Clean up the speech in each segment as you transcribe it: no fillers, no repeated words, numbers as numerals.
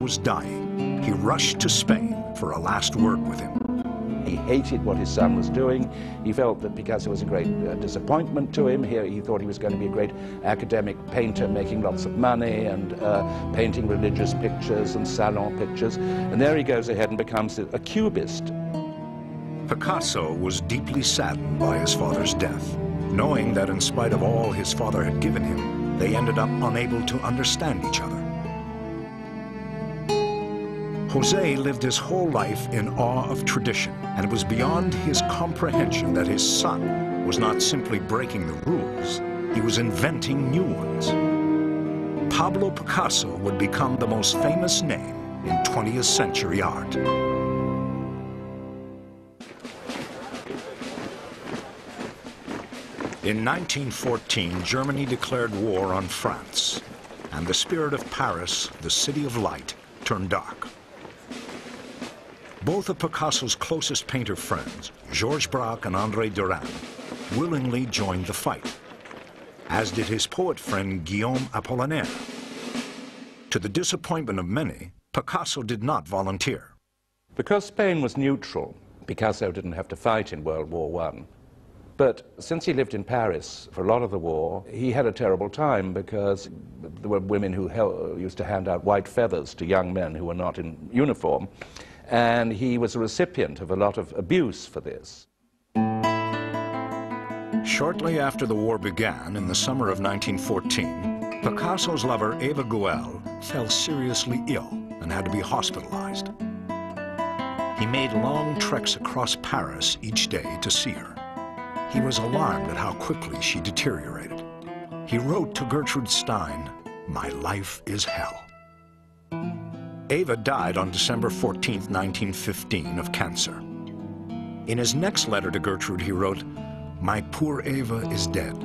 was dying, he rushed to Spain for a last word with him. He hated what his son was doing. He felt that Picasso was a great disappointment to him. He thought he was going to be a great academic painter, making lots of money and painting religious pictures and salon pictures. And there he goes ahead and becomes a cubist. Picasso was deeply saddened by his father's death, knowing that in spite of all his father had given him, they ended up unable to understand each other. José lived his whole life in awe of tradition, and it was beyond his comprehension that his son was not simply breaking the rules, he was inventing new ones. Pablo Picasso would become the most famous name in 20th century art. In 1914, Germany declared war on France, and the spirit of Paris, the city of light, turned dark. Both of Picasso's closest painter friends, Georges Braque and André Derain, willingly joined the fight, as did his poet friend Guillaume Apollinaire. To the disappointment of many, Picasso did not volunteer. Because Spain was neutral, Picasso didn't have to fight in World War I. But since he lived in Paris for a lot of the war, he had a terrible time because there were women who used to hand out white feathers to young men who were not in uniform. And he was a recipient of a lot of abuse for this. Shortly after the war began, in the summer of 1914, Picasso's lover, Eva Guel, fell seriously ill and had to be hospitalized. He made long treks across Paris each day to see her. He was alarmed at how quickly she deteriorated. He wrote to Gertrude Stein, "My life is hell." Eva died on December 14, 1915, of cancer. In his next letter to Gertrude, he wrote, "My poor Eva is dead.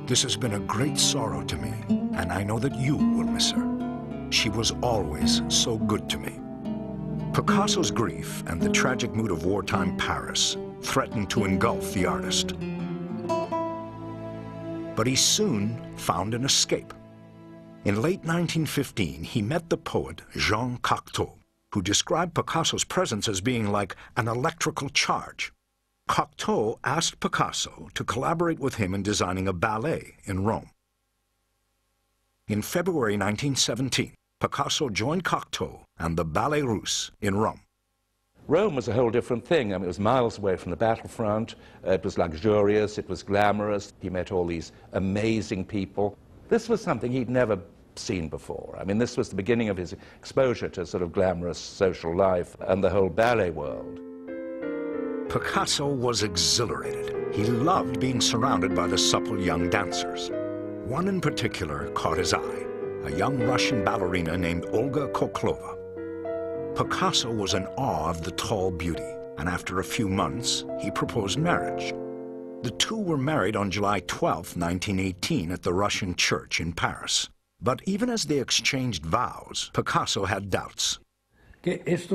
This has been a great sorrow to me, and I know that you will miss her. She was always so good to me." Picasso's grief and the tragic mood of wartime Paris threatened to engulf the artist. But he soon found an escape. In late 1915, he met the poet Jean Cocteau, who described Picasso's presence as being like an electrical charge. Cocteau asked Picasso to collaborate with him in designing a ballet in Rome. In February 1917, Picasso joined Cocteau and the Ballet Russe in Rome. Rome was a whole different thing. I mean, it was miles away from the battlefront. It was luxurious, it was glamorous. He met all these amazing people. This was something he'd never seen before. I mean, this was the beginning of his exposure to sort of glamorous social life and the whole ballet world. Picasso was exhilarated. He loved being surrounded by the supple young dancers. One in particular caught his eye, a young Russian ballerina named Olga Koklova. Picasso was in awe of the tall beauty, and after a few months, he proposed marriage. The two were married on July 12, 1918, at the Russian church in Paris. But even as they exchanged vows, Picasso had doubts. This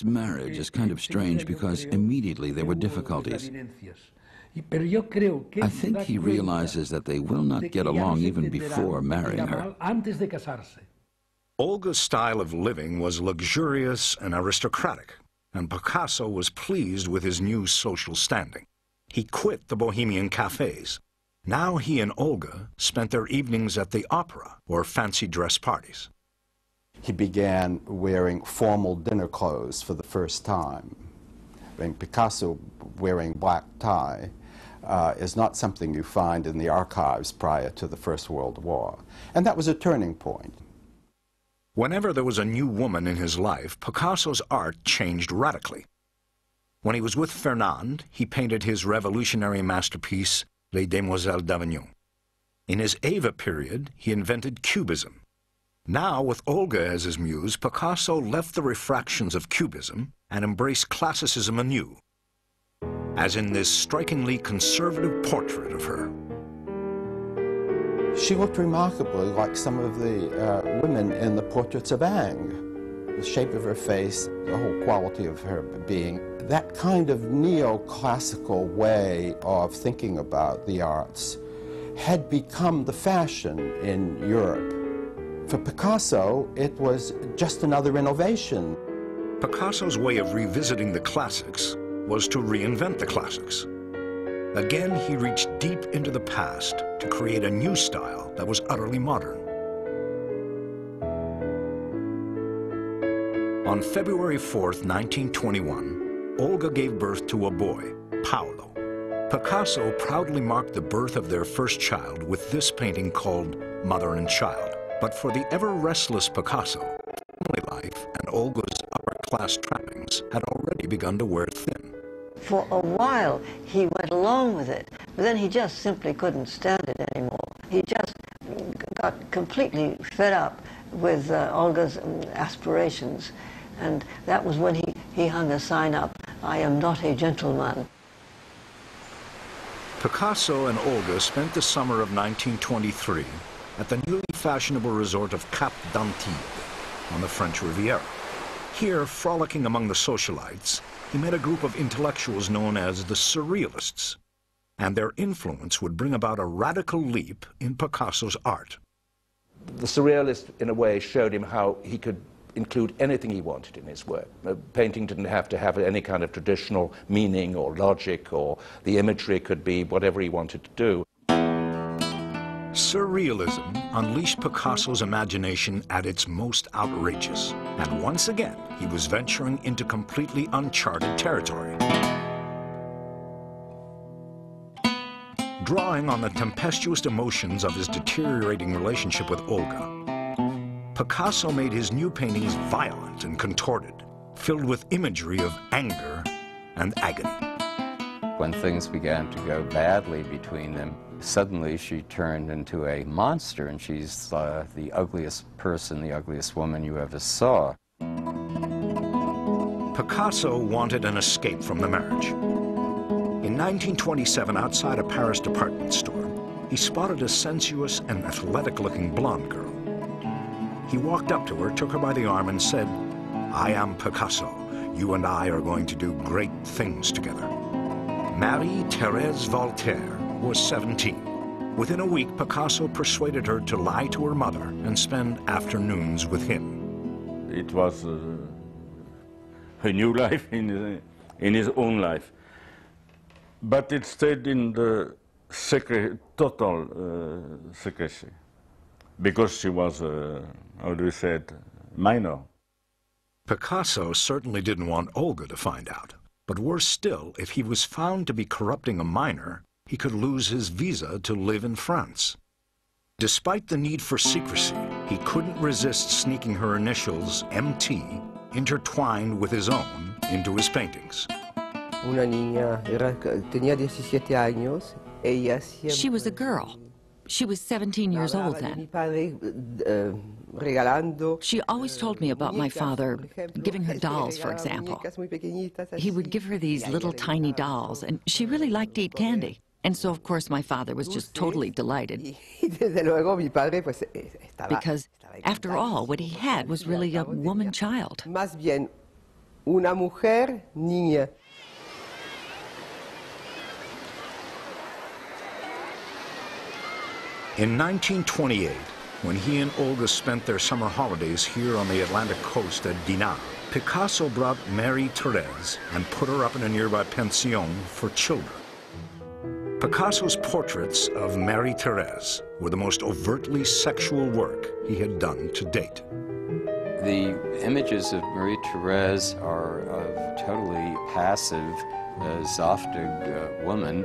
marriage is kind of strange because immediately there were difficulties. I think he realizes that they will not get along even before marrying her. Olga's style of living was luxurious and aristocratic, and Picasso was pleased with his new social standing. He quit the bohemian cafes. Now he and Olga spent their evenings at the opera or fancy dress parties. He began wearing formal dinner clothes for the first time. I mean, Picasso wearing black tie is not something you find in the archives prior to the First World War. And that was a turning point. Whenever there was a new woman in his life, Picasso's art changed radically. When he was with Fernande, he painted his revolutionary masterpiece, Les Demoiselles d'Avignon. In his Eva period, he invented Cubism. Now, with Olga as his muse, Picasso left the refractions of Cubism and embraced classicism anew, as in this strikingly conservative portrait of her. She looked remarkably like some of the women in the portraits of Ingres. The shape of her face, the whole quality of her being. That kind of neoclassical way of thinking about the arts had become the fashion in Europe For Picasso, it was just another innovation. Picasso's way of revisiting the classics was to reinvent the classics. Again, he reached deep into the past to create a new style that was utterly modern. On February 4th, 1921, Olga gave birth to a boy, Paolo. Picasso proudly marked the birth of their first child with this painting called Mother and Child. But for the ever-restless Picasso, family life and Olga's upper-class trappings had already begun to wear thin. For a while, he went along with it, but then he just simply couldn't stand it anymore. He just got completely fed up with Olga's aspirations, and that was when he hung a sign up, "I am not a gentleman." Picasso and Olga spent the summer of 1923 at the newly fashionable resort of Cap d'Antibes on the French Riviera. Here, frolicking among the socialites, he met a group of intellectuals known as the Surrealists, and their influence would bring about a radical leap in Picasso's art. The Surrealists, in a way, showed him how he could include anything he wanted in his work. Painting didn't have to have any kind of traditional meaning or logic, or the imagery could be whatever he wanted to do. Surrealism unleashed Picasso's imagination at its most outrageous, and once again, he was venturing into completely uncharted territory. Drawing on the tempestuous emotions of his deteriorating relationship with Olga, Picasso made his new paintings violent and contorted, filled with imagery of anger and agony. When things began to go badly between them, suddenly she turned into a monster, and she's the ugliest person, the ugliest woman you ever saw. Picasso wanted an escape from the marriage. In 1927, outside a Paris department store, he spotted a sensuous and athletic-looking blonde girl. He walked up to her, took her by the arm, and said, "I am Picasso. You and I are going to do great things together." Marie-Thérèse Voltaire was 17. Within a week, Picasso persuaded her to lie to her mother and spend afternoons with him. It was a new life in his own life. But it stayed in the total secrecy, because she was, how do you say it, minor. Picasso certainly didn't want Olga to find out. But worse still, if he was found to be corrupting a minor, he could lose his visa to live in France. Despite the need for secrecy, he couldn't resist sneaking her initials, MT, intertwined with his own, into his paintings. She was a girl. She was 17 years old then. She always told me about my father giving her dolls, for example. He would give her these little tiny dolls, and she really liked to eat candy. And so, of course, my father was just totally delighted. Because, after all, what he had was really a woman child. In 1928, when he and Olga spent their summer holidays here on the Atlantic coast at Dinard, Picasso brought Marie-Thérèse and put her up in a nearby pension for children. Picasso's portraits of Marie-Thérèse were the most overtly sexual work he had done to date. The images of Marie-Thérèse are of a totally passive, Zoftig woman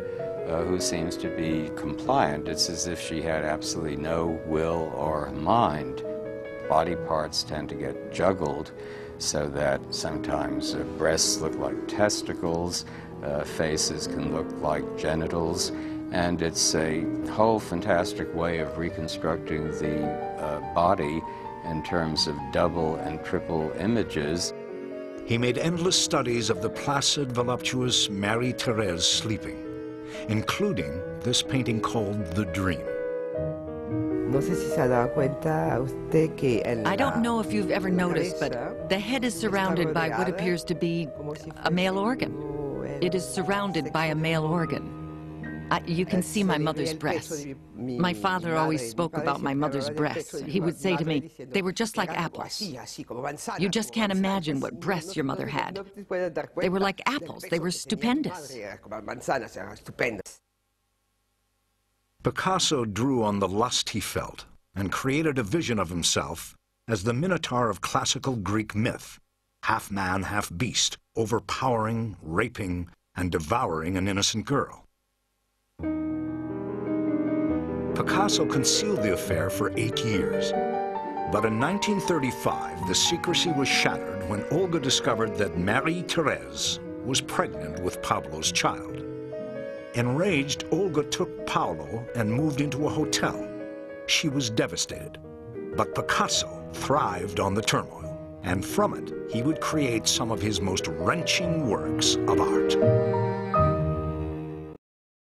who seems to be compliant. It's as if she had absolutely no will or mind. Body parts tend to get juggled so that sometimes breasts look like testicles, faces can look like genitals, and it's a whole fantastic way of reconstructing the body in terms of double and triple images. He made endless studies of the placid, voluptuous Marie-Thérèse sleeping, including this painting called The Dream. I don't know if you've ever noticed, but the head is surrounded by what appears to be a male organ. It is surrounded by a male organ. You can see my mother's breasts. My father always spoke about my mother's breasts. He would say to me, they were just like apples. You just can't imagine what breasts your mother had. They were like apples. They were stupendous. Picasso drew on the lust he felt and created a vision of himself as the Minotaur of classical Greek myth, half man, half beast, overpowering, raping, and devouring an innocent girl. Picasso concealed the affair for 8 years. But in 1935, the secrecy was shattered when Olga discovered that Marie-Thérèse was pregnant with Pablo's child. Enraged, Olga took Pablo and moved into a hotel. She was devastated. But Picasso thrived on the turmoil, and from it, he would create some of his most wrenching works of art.